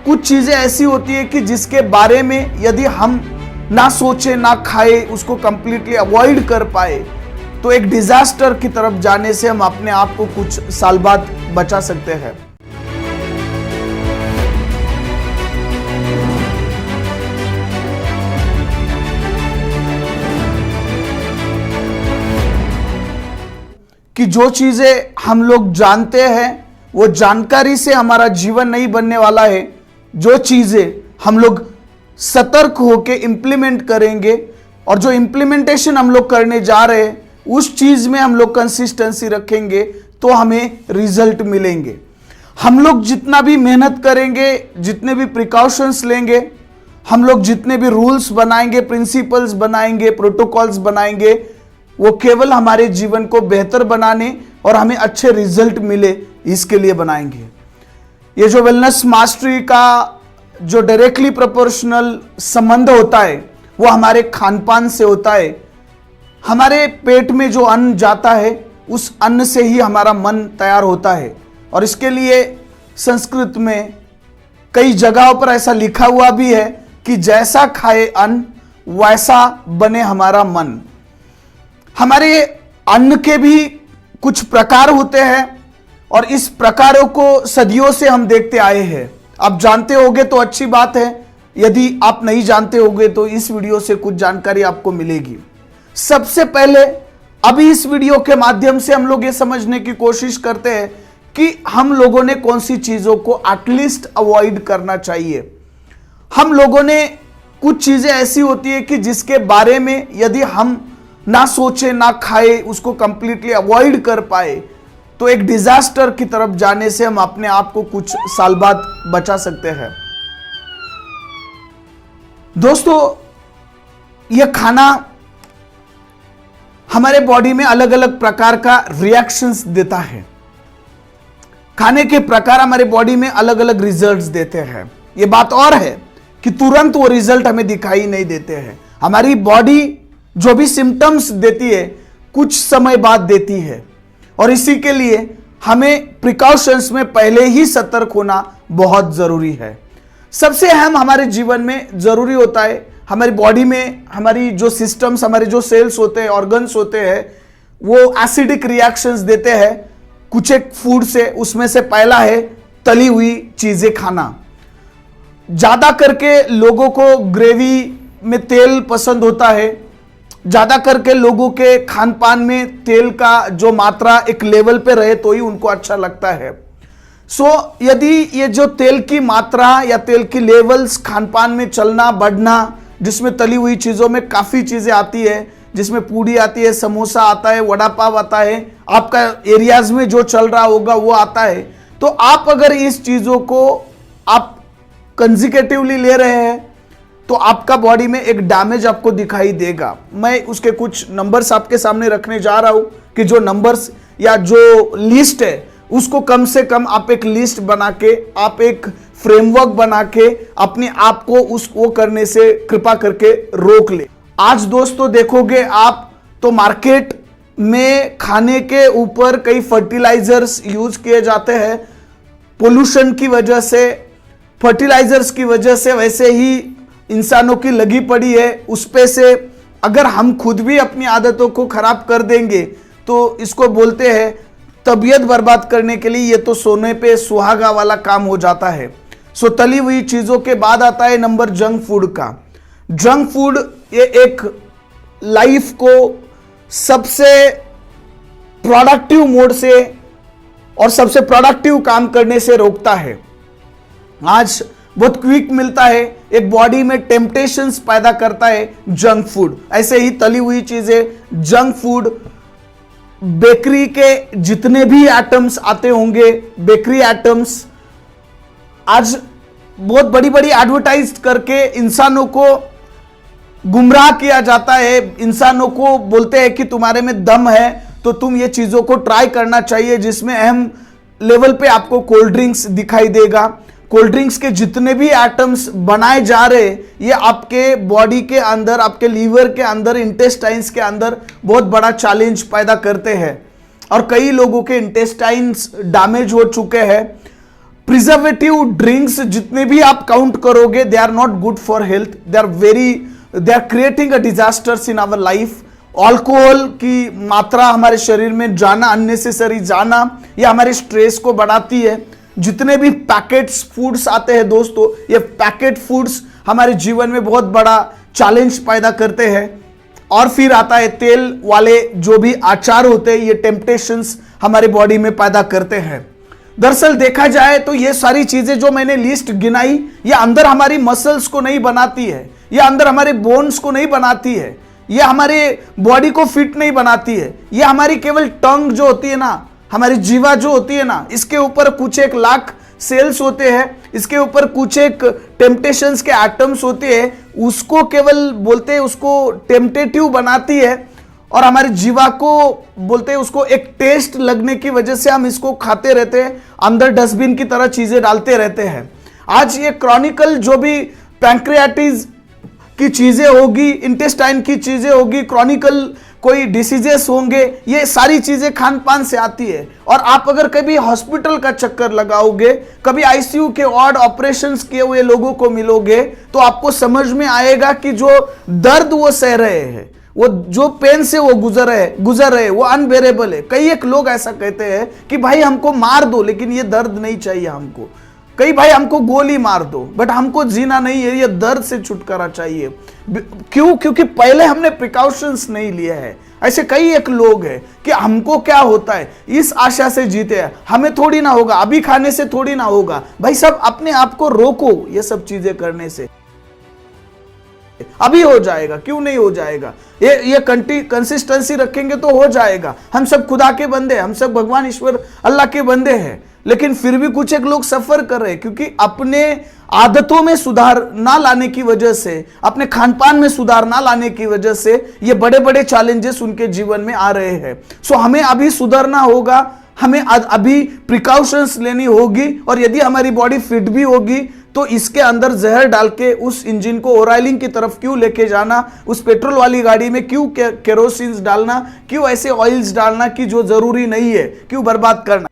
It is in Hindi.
कुछ चीजें ऐसी होती है कि जिसके बारे में यदि हम ना सोचे ना खाए, उसको कंप्लीटली अवॉइड कर पाए, तो एक डिजास्टर की तरफ जाने से हम अपने आप को कुछ साल बाद बचा सकते हैं। कि जो चीजें हम लोग जानते हैं वो जानकारी से हमारा जीवन नहीं बनने वाला है। जो चीजें हम लोग सतर्क होकर इंप्लीमेंट करेंगे और जो इंप्लीमेंटेशन हम लोग करने जा रहे हैं उस चीज में हम लोग कंसिस्टेंसी रखेंगे तो हमें रिजल्ट मिलेंगे। हम लोग जितना भी मेहनत करेंगे, जितने भी प्रिकॉशंस लेंगे, हम लोग जितने भी रूल्स बनाएंगे, प्रिंसिपल्स बनाएंगे, प्रोटोकॉल्स बनाएंगे, वो केवल हमारे जीवन को बेहतर बनाने और हमें अच्छे रिजल्ट मिले इसके लिए बनाएंगे। ये जो वेलनेस मास्टरी का जो डायरेक्टली प्रोपोर्शनल संबंध होता है वो हमारे खान पान से होता है। हमारे पेट में जो अन्न जाता है उस अन्न से ही हमारा मन तैयार होता है। और इसके लिए संस्कृत में कई जगहों पर ऐसा लिखा हुआ भी है कि जैसा खाए अन्न वैसा बने हमारा मन। हमारे अन्न के भी कुछ प्रकार होते हैं और इस प्रकारों को सदियों से हम देखते आए हैं। आप जानते होंगे तो अच्छी बात है, यदि आप नहीं जानते होंगे तो इस वीडियो से कुछ जानकारी आपको मिलेगी। सबसे पहले अभी इस वीडियो के माध्यम से हम लोग ये समझने की कोशिश करते हैं कि हम लोगों ने कौन सी चीजों को एटलीस्ट अवॉइड करना चाहिए। हम लोगों ने कुछ चीजें ऐसी होती है कि जिसके बारे में यदि हम ना सोचे ना खाए, उसको कंप्लीटली अवॉइड कर पाए, तो एक डिजास्टर की तरफ जाने से हम अपने आप को कुछ साल बाद बचा सकते हैं। दोस्तों, यह खाना हमारे बॉडी में अलग अलग प्रकार का रिएक्शंस देता है। खाने के प्रकार हमारे बॉडी में अलग अलग रिजल्ट्स देते हैं। यह बात और है कि तुरंत वो रिजल्ट हमें दिखाई नहीं देते हैं। हमारी बॉडी जो भी सिम्टम्स देती है कुछ समय बाद देती है और इसी के लिए हमें प्रिकॉशंस में पहले ही सतर्क होना बहुत जरूरी है। सबसे अहम हमारे जीवन में जरूरी होता है, हमारी बॉडी में हमारी जो सिस्टम्स, हमारे जो सेल्स होते हैं, ऑर्गन्स होते हैं, वो एसिडिक रिएक्शंस देते हैं कुछ एक फूड से। उसमें से पहला है तली हुई चीजें खाना। ज्यादा करके लोगों को ग्रेवी में तेल पसंद होता है। ज्यादा करके लोगों के खान पान में तेल का जो मात्रा एक लेवल पे रहे तो ही उनको अच्छा लगता है। यदि ये जो तेल की मात्रा या तेल की लेवल्स खान पान में चलना बढ़ना, जिसमें तली हुई चीजों में काफी चीजें आती है, जिसमें पूड़ी आती है, समोसा आता है, वड़ा पाव आता है, आपका एरियाज में जो चल रहा होगा वो आता है, तो आप अगर इस चीजों को आप कंजिकेटिवली ले रहे हैं तो आपका बॉडी में एक डैमेज आपको दिखाई देगा। मैं उसके कुछ नंबर्स आपके सामने रखने जा रहा हूं कि जो नंबर्स या जो लिस्ट है उसको कम से कम आप एक लिस्ट बना के, आप एक फ्रेमवर्क बना के अपने आप को उसको करने से कृपा करके रोक ले। आज दोस्तों देखोगे आप तो मार्केट में खाने के ऊपर कई फर्टिलाइजर्स यूज किए जाते हैं पोल्यूशन की वजह से, फर्टिलाइजर्स की वजह से। वैसे ही इंसानों की लगी पड़ी है उस पे से अगर हम खुद भी अपनी आदतों को खराब कर देंगे तो इसको बोलते हैं तबीयत बर्बाद करने के लिए ये तो सोने पे सुहागा वाला काम हो जाता है। तली हुई चीजों के बाद आता है नंबर जंक फूड का। जंक फूड ये एक लाइफ को सबसे प्रोडक्टिव मोड से और सबसे प्रोडक्टिव काम करने से रोकता है। आज बहुत क्विक मिलता है, एक बॉडी में टेम्पटेशंस पैदा करता है जंक फूड। ऐसे ही तली हुई चीजें, जंक फूड, बेकरी के जितने भी आइटम्स आते होंगे, बेकरी आइटम्स आज बहुत बड़ी बड़ी एडवर्टाइज करके इंसानों को गुमराह किया जाता है। इंसानों को बोलते हैं कि तुम्हारे में दम है तो तुम ये चीजों को ट्राई करना चाहिए, जिसमें अहम लेवल पे आपको कोल्ड ड्रिंक्स दिखाई देगा। कोल्ड ड्रिंक्स के जितने भी आइटम्स बनाए जा रहे ये आपके बॉडी के अंदर, आपके लीवर के अंदर, इंटेस्टाइन्स के अंदर बहुत बड़ा चैलेंज पैदा करते हैं और कई लोगों के इंटेस्टाइन्स डैमेज हो चुके हैं। प्रिजर्वेटिव ड्रिंक्स जितने भी आप काउंट करोगे, they are not good for health, they are creating a disasters in our life. Alcohol की मात्रा हमारे शरीर में जाना, अननेसेसरी जाना, ये हमारे स्ट्रेस को बढ़ाती है। जितने भी पैकेट्स फूड्स आते हैं दोस्तों, ये पैकेट फूड्स हमारे जीवन में बहुत बड़ा चैलेंज पैदा करते हैं। और फिर आता है तेल वाले जो भी आचार होते हैं, ये टेम्पटेशंस हमारे बॉडी में पैदा करते हैं। दरअसल देखा जाए तो ये सारी चीजें जो मैंने लिस्ट गिनाई, ये अंदर हमारी मसल्स को नहीं बनाती है, ये अंदर हमारे बोन्स को नहीं बनाती है, ये हमारे बॉडी को फिट नहीं बनाती है। ये हमारी केवल टंग जो होती है ना, हमारी जीवा जो होती है ना, इसके ऊपर कुछ 1 लाख सेल्स होते हैं, इसके ऊपर कुछ एक टेम्पटेशंस के एटम्स होते हैं, उसको केवल बोलते हैं उसको टेम्पटेटिव बनाती है। और हमारी जीवा को बोलते हैं उसको एक टेस्ट लगने की वजह से हम इसको खाते रहते हैं, अंदर डस्टबिन की तरह चीजें डालते रहते हैं। आज ये क्रॉनिकल जो भी पैंक्रियाटिस की चीजें होगी, इंटेस्टाइन की चीजें होगी, क्रॉनिकल कोई डिसीजेस होंगे, ये सारी चीजें खान पान से आती है। और आप अगर कभी हॉस्पिटल का चक्कर लगाओगे, कभी आईसीयू के वार्ड ऑपरेशंस किए हुए लोगों को मिलोगे, तो आपको समझ में आएगा कि जो दर्द वो सह रहे हैं, वो जो पेन से वो गुजर रहे वो अनबेरेबल है। कई एक लोग ऐसा कहते हैं कि भाई हमको मार दो लेकिन ये दर्द नहीं चाहिए हमको, कई भाई हमको गोली मार दो बट हमको जीना नहीं है, ये दर्द से छुटकारा चाहिए। क्यों? क्योंकि पहले हमने प्रिकॉशंस नहीं लिए हैं। ऐसे कई एक लोग हैं कि हमको क्या होता है इस आशा से जीते हैं, हमें थोड़ी ना होगा, अभी खाने से थोड़ी ना होगा। भाई सब अपने आप को रोको ये सब चीजें करने से, अभी हो जाएगा, क्यों नहीं हो जाएगा। ये कंसिस्टेंसी रखेंगे तो हो जाएगा। हम सब खुदा के बंदे हैं, हम सब भगवान ईश्वर अल्लाह के बंदे हैं, लेकिन फिर भी कुछ एक लोग सफर कर रहे हैं क्योंकि अपने आदतों में सुधार ना लाने की वजह से, अपने खान पान में सुधार ना लाने की वजह से ये बड़े बड़े चैलेंजेस उनके जीवन में आ रहे हैं। सो हमें अभी सुधरना होगा, हमें अभी प्रिकॉशंस लेनी होगी। और यदि हमारी बॉडी फिट भी होगी तो इसके अंदर जहर डाल के उस इंजन को ओराइलिंग की तरफ क्यों लेके जाना, उस पेट्रोल वाली गाड़ी में क्यों केरोसिन डालना, क्यों ऐसे ऑयल्स डालना कि जो जरूरी नहीं है, क्यों बर्बाद करना।